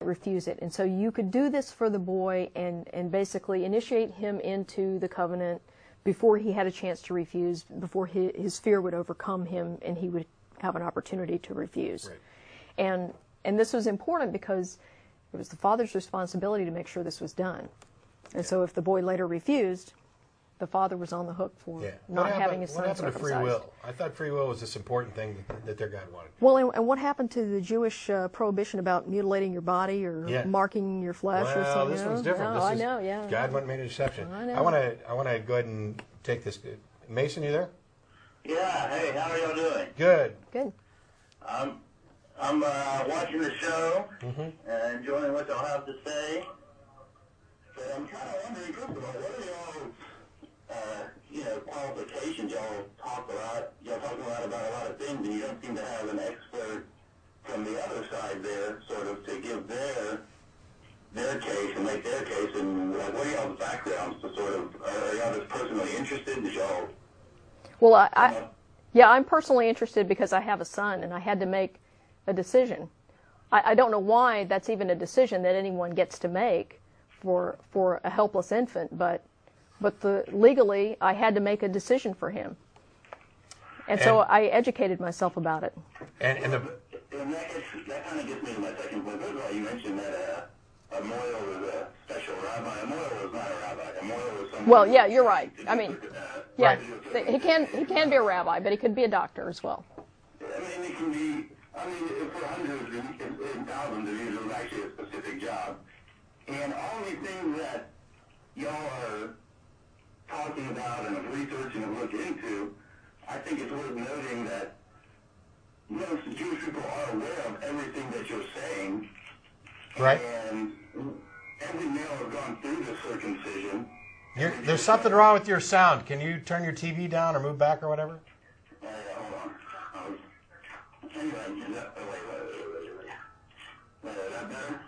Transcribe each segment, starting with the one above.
refuse it. And so you could do this for the boy and basically initiate him into the covenant before he had a chance to refuse, before his fear would overcome him and he would have an opportunity to refuse. Right. And this was important because it was the father's responsibility to make sure this was done. And so if the boy later refused, the father was on the hook for not having his son circumcised. What happened to free will? I thought free will was this important thing that their God wanted. Well, and what happened to the Jewish prohibition about mutilating your body or marking your flesh or something? Well, this one's different. I know, yeah. God made a deception. I know. I want to go ahead and take this. Mason, you there? Yeah. Hey, how are y'all doing? Good. Good. I'm watching the show and enjoying what y'all have to say. But I'm kind of wondering, first of all, what are y'all's, qualifications? Y'all talk a lot about a lot of things, and you don't seem to have an expert from the other side there, sort of, to give their case and make their case. And what are y'all's backgrounds to sort of, are y'all just personally interested? Did y'all? Well, I'm personally interested because I have a son, and I had to make a decision. I don't know why that's even a decision that anyone gets to make for a helpless infant, but legally I had to make a decision for him, and so I educated myself about it. And that kind of gets me to my second point. First of all, you mentioned that a Moyle was a special rabbi. A Moyle was not a rabbi. A Moyle was someone. Well, yeah, you're right. I mean, yeah, he can be a rabbi, but he could be a doctor as well. I mean, it can be. I mean, for hundreds and thousands of years, it was actually a specific job. And all these things that y'all are talking about and have researched and have looked into, I think it's worth noting that most Jewish people are aware of everything that you're saying. Right. And every male has gone through the circumcision. There's something wrong with your sound. Can you turn your TV down or move back or whatever? Hold on. Anyway, is that better?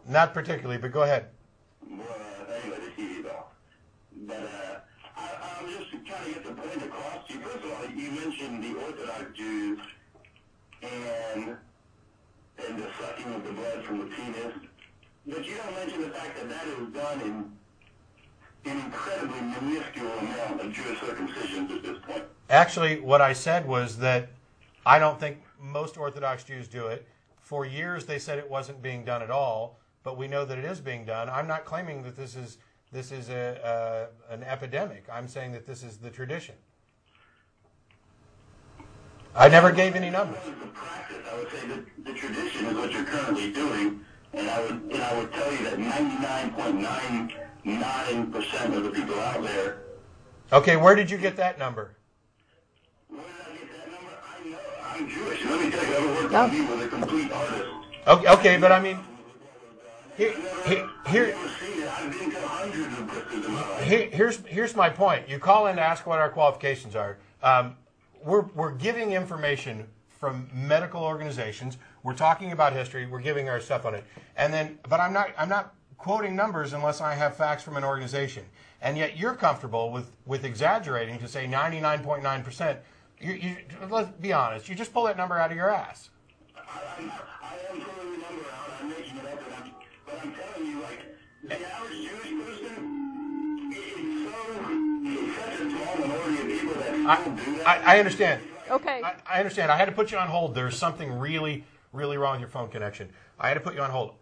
Not particularly, but go ahead. Well, anyway, the TV's off. But I was just trying to get the point across to you. First of all, you mentioned the Orthodox Jews and the sucking of the blood from the penis. But you don't mention the fact that that is done in an incredibly minuscule amount of Jewish circumcisions at this point. Actually, what I said was that I don't think most Orthodox Jews do it. For years, they said it wasn't being done at all, but we know that it is being done. I'm not claiming that this is an epidemic. I'm saying that this is the tradition. I never gave any numbers. The practice, I would say that the tradition is what you're currently doing, and I would tell you that 99.99% of the people out there. Okay, where did you get that number? Where did I get that number? I know I'm Jewish. Let me tell you, I worked on me with a complete artist. Okay, but I mean, here's my point. You call in to ask what our qualifications are. We're giving information from medical organizations. We're talking about history. We're giving our stuff on it, but I'm not quoting numbers unless I have facts from an organization. And yet you're comfortable with exaggerating to say 99.9%. Let's be honest. You just pull that number out of your ass. I am pulling the number out. I'm making it up, but I'm telling you, like, the average Jewish person is such a small minority of people that still do that. I understand. Okay. I understand. I had to put you on hold. There's something really, really wrong with your phone connection. I had to put you on hold.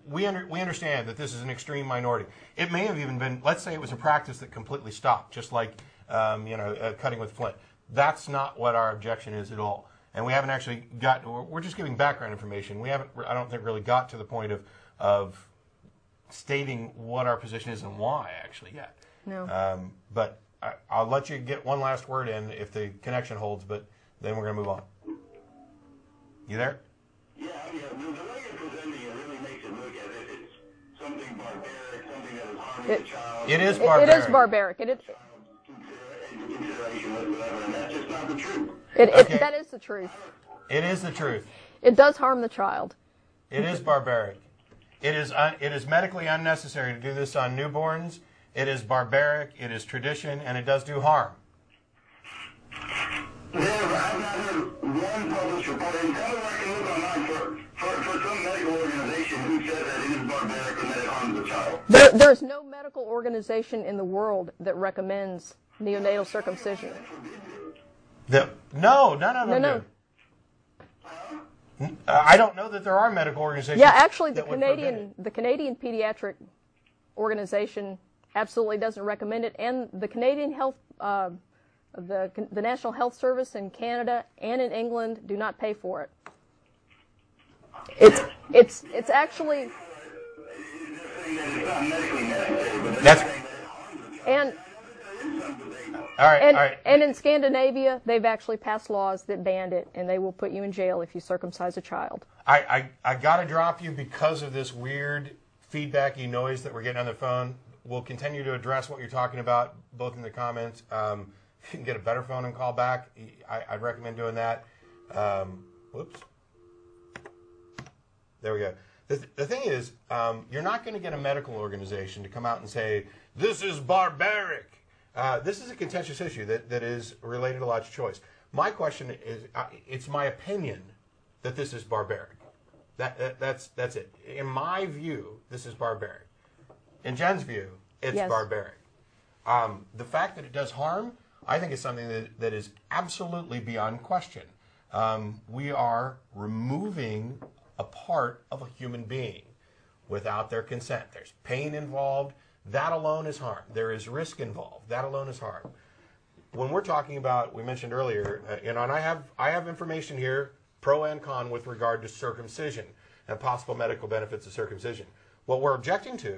We understand that this is an extreme minority. It may have even been, let's say it was a practice that completely stopped, just like cutting with flint. That's not what our objection is at all. And we haven't actually we're just giving background information. We haven't, I don't think, really got to the point of stating what our position is and why, actually, yet. No. But I'll let you get one last word in if the connection holds, but then we're going to move on. You there? Yeah, the way you're presenting it really makes it look as if it's something barbaric, something that is harming the child. It is barbaric. It is barbaric. It is. And that's just not the truth. That is the truth. It is the truth. It does harm the child. It is barbaric. It is medically unnecessary to do this on newborns. It is barbaric. It is tradition, and it does do harm. I've not heard one published report. And tell me where I can look online for some medical organization who says There's no medical organization in the world that recommends neonatal circumcision. No. I don't know that there are medical organizations. Yeah, actually, the that would forbid it. Canadian Pediatric Organization absolutely doesn't recommend it, and the Canadian Health, the National Health Service in Canada and in England do not pay for it. It's actually. That's. And All right. And in Scandinavia, they've actually passed laws that banned it, and they will put you in jail if you circumcise a child. I got to drop you because of this weird feedbacky noise that we're getting on the phone. We'll continue to address what you're talking about, both in the comments. If you can get a better phone and call back, I'd recommend doing that. Whoops. There we go. The thing is, you're not going to get a medical organization to come out and say, this is barbaric. This is a contentious issue that is related to lodge choice. My question is, it's my opinion that this is barbaric. That's it. In my view, this is barbaric. In Jen's view, it's yes. barbaric. The fact that it does harm, I think is something that is absolutely beyond question. We are removing a part of a human being without their consent. There's pain involved. That alone is harm. There is risk involved. That alone is harm. When we're talking about, we mentioned earlier, and I have information here, pro and con, with regard to circumcision and possible medical benefits of circumcision. What we're objecting to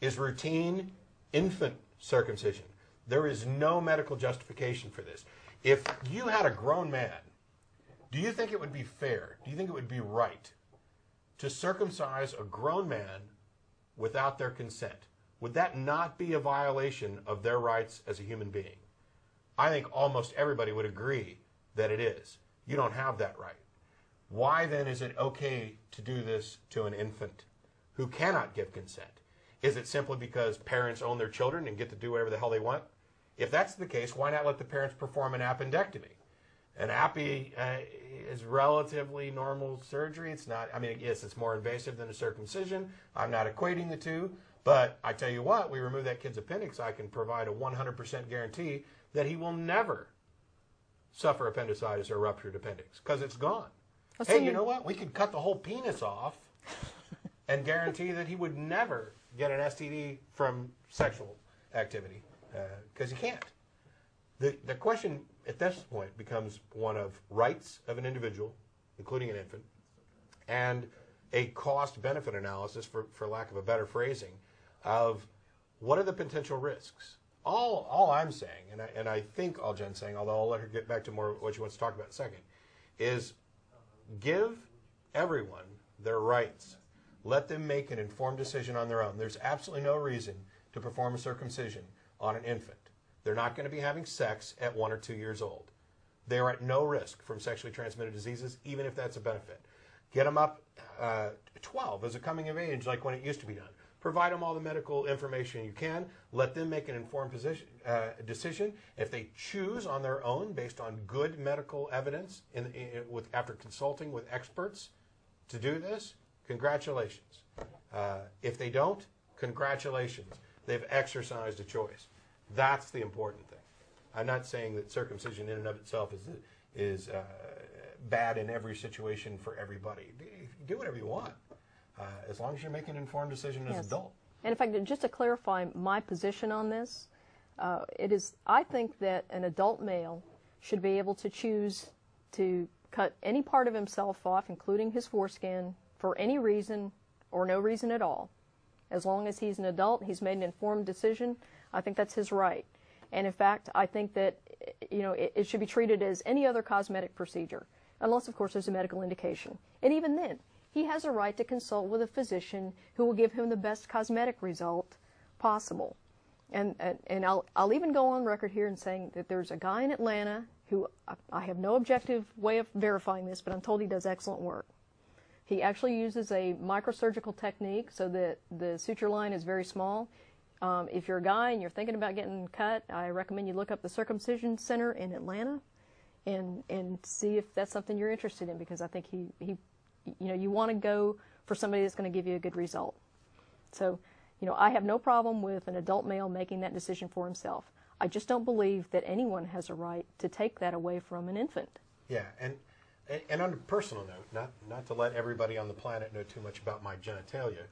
is routine infant circumcision. There is no medical justification for this. If you had a grown man, do you think it would be fair? Do you think it would be right to circumcise a grown man without their consent? Would that not be a violation of their rights as a human being? I think almost everybody would agree that it is. You don't have that right. Why then is it okay to do this to an infant who cannot give consent? Is it simply because parents own their children and get to do whatever the hell they want? If that's the case, why not let the parents perform an appendectomy? An appy is relatively normal surgery. It's not, I mean, yes, it's more invasive than a circumcision. I'm not equating the two. But I tell you what, we remove that kid's appendix, I can provide a 100% guarantee that he will never suffer appendicitis or ruptured appendix because it's gone. Hey, you know what? We could cut the whole penis off and guarantee that he would never get an STD from sexual activity because he can't. The question at this point becomes one of rights of an individual, including an infant, and a cost-benefit analysis, for lack of a better phrasing, of what are the potential risks. All I'm saying, and I think all Jen's saying, although I'll let her get back to more what she wants to talk about in a second, is give everyone their rights. Let them make an informed decision on their own. There's absolutely no reason to perform a circumcision on an infant. They're not going to be having sex at 1 or 2 years old. They are at no risk from sexually transmitted diseases, even if that's a benefit. Get them up 12 as a coming of age, like when it used to be done. Provide them all the medical information you can. Let them make an informed decision. If they choose on their own, based on good medical evidence, after consulting with experts to do this, congratulations. If they don't, congratulations. They've exercised a choice. That's the important thing. I'm not saying that circumcision in and of itself is bad in every situation for everybody. Do whatever you want, as long as you're making an informed decision as an adult. And in fact, just to clarify my position on this, I think that an adult male should be able to choose to cut any part of himself off, including his foreskin, for any reason or no reason at all. As long as he's an adult, he's made an informed decision, I think that's his right. And in fact, I think that it should be treated as any other cosmetic procedure, unless, of course, there's a medical indication. And even then, he has a right to consult with a physician who will give him the best cosmetic result possible. And I'll even go on record here and saying that there's a guy in Atlanta who, I have no objective way of verifying this, but I'm told he does excellent work. He actually uses a microsurgical technique so that the suture line is very small. If you're a guy and you're thinking about getting cut, I recommend you look up the Circumcision Center in Atlanta and see if that's something you're interested in, because I think you want to go for somebody that's going to give you a good result. So, You know, I have no problem with an adult male making that decision for himself. I just don't believe that anyone has a right to take that away from an infant. Yeah, and on a personal note, not to let everybody on the planet know too much about my genitalia,